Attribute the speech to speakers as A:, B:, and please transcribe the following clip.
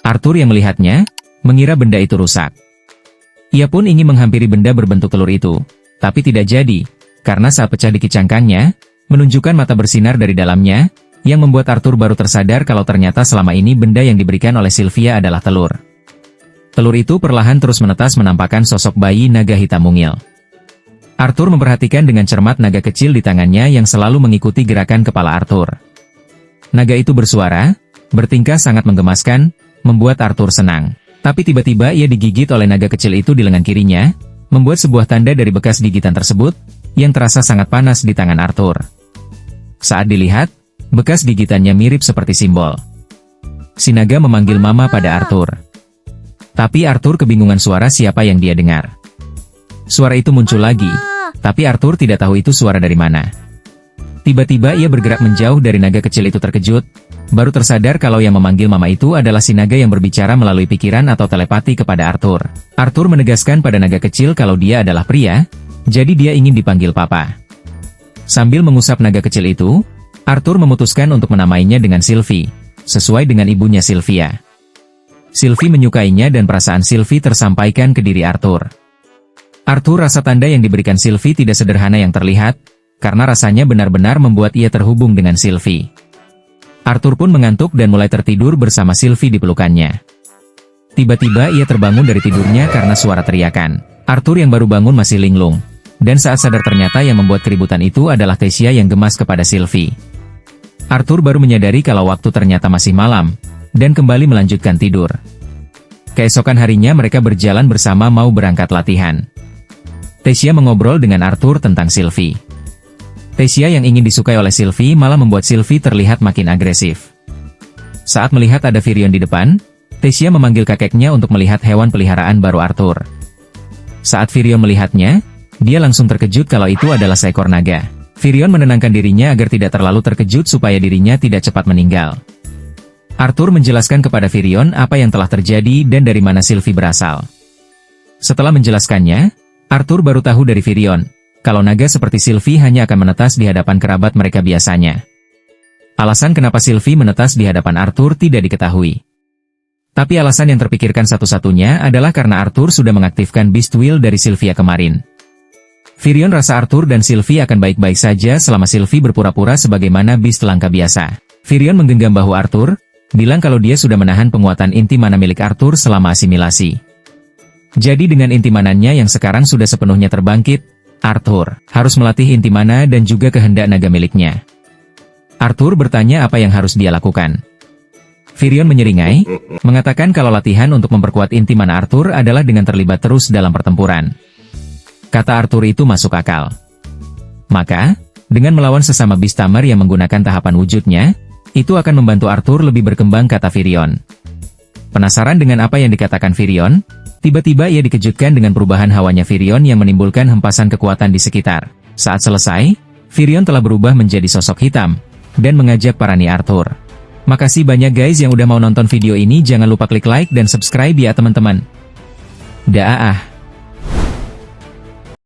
A: Arthur yang melihatnya, mengira benda itu rusak. Ia pun ingin menghampiri benda berbentuk telur itu, tapi tidak jadi, karena saat pecah di cangkangnya, menunjukkan mata bersinar dari dalamnya, yang membuat Arthur baru tersadar kalau ternyata selama ini benda yang diberikan oleh Sylvia adalah telur. Telur itu perlahan terus menetas menampakkan sosok bayi naga hitam mungil. Arthur memperhatikan dengan cermat naga kecil di tangannya yang selalu mengikuti gerakan kepala Arthur. Naga itu bersuara, bertingkah sangat menggemaskan, membuat Arthur senang. Tapi tiba-tiba ia digigit oleh naga kecil itu di lengan kirinya, membuat sebuah tanda dari bekas gigitan tersebut, yang terasa sangat panas di tangan Arthur. Saat dilihat, bekas gigitannya mirip seperti simbol. Si naga memanggil Mama pada Arthur. Tapi Arthur kebingungan suara siapa yang dia dengar. Suara itu muncul lagi, tapi Arthur tidak tahu itu suara dari mana. Tiba-tiba ia bergerak menjauh dari naga kecil itu terkejut, baru tersadar kalau yang memanggil Mama itu adalah si naga yang berbicara melalui pikiran atau telepati kepada Arthur. Arthur menegaskan pada naga kecil kalau dia adalah pria, jadi dia ingin dipanggil Papa. Sambil mengusap naga kecil itu, Arthur memutuskan untuk menamainya dengan Sylvie, sesuai dengan ibunya Sylvia. Sylvie menyukainya dan perasaan Sylvie tersampaikan ke diri Arthur. Arthur rasa tanda yang diberikan Sylvie tidak sederhana yang terlihat, karena rasanya benar-benar membuat ia terhubung dengan Sylvie. Arthur pun mengantuk dan mulai tertidur bersama Sylvie di pelukannya. Tiba-tiba ia terbangun dari tidurnya karena suara teriakan. Arthur yang baru bangun masih linglung, dan saat sadar ternyata yang membuat keributan itu adalah Tasya yang gemas kepada Sylvie. Arthur baru menyadari kalau waktu ternyata masih malam, dan kembali melanjutkan tidur. Keesokan harinya mereka berjalan bersama mau berangkat latihan. Tasya mengobrol dengan Arthur tentang Sylvie. Tasya yang ingin disukai oleh Sylvie malah membuat Sylvie terlihat makin agresif. Saat melihat ada Virion di depan, Tasya memanggil kakeknya untuk melihat hewan peliharaan baru Arthur. Saat Virion melihatnya, dia langsung terkejut kalau itu adalah seekor naga. Virion menenangkan dirinya agar tidak terlalu terkejut supaya dirinya tidak cepat meninggal. Arthur menjelaskan kepada Virion apa yang telah terjadi dan dari mana Sylvie berasal. Setelah menjelaskannya, Arthur baru tahu dari Virion kalau naga seperti Sylvie hanya akan menetas di hadapan kerabat mereka biasanya. Alasan kenapa Sylvie menetas di hadapan Arthur tidak diketahui. Tapi alasan yang terpikirkan satu-satunya adalah karena Arthur sudah mengaktifkan Beast Wheel dari Sylvia kemarin. Virion rasa Arthur dan Sylvie akan baik-baik saja selama Sylvie berpura-pura sebagaimana Beast langka biasa. Virion menggenggam bahu Arthur, bilang kalau dia sudah menahan penguatan inti mana milik Arthur selama asimilasi. Jadi dengan inti mananya yang sekarang sudah sepenuhnya terbangkit, Arthur harus melatih inti mana dan juga kehendak naga miliknya. Arthur bertanya apa yang harus dia lakukan. Virion menyeringai, mengatakan kalau latihan untuk memperkuat inti mana Arthur adalah dengan terlibat terus dalam pertempuran. Kata Arthur itu masuk akal. Maka, dengan melawan sesama Beast Tamer yang menggunakan tahapan wujudnya, itu akan membantu Arthur lebih berkembang, kata Virion. Penasaran dengan apa yang dikatakan Virion? Tiba-tiba ia dikejutkan dengan perubahan hawanya Virion yang menimbulkan hempasan kekuatan di sekitar. Saat selesai, Virion telah berubah menjadi sosok hitam, dan mengajak parani Arthur. Makasih banyak guys yang udah mau nonton video ini, jangan lupa klik like dan subscribe ya teman-teman. Dah.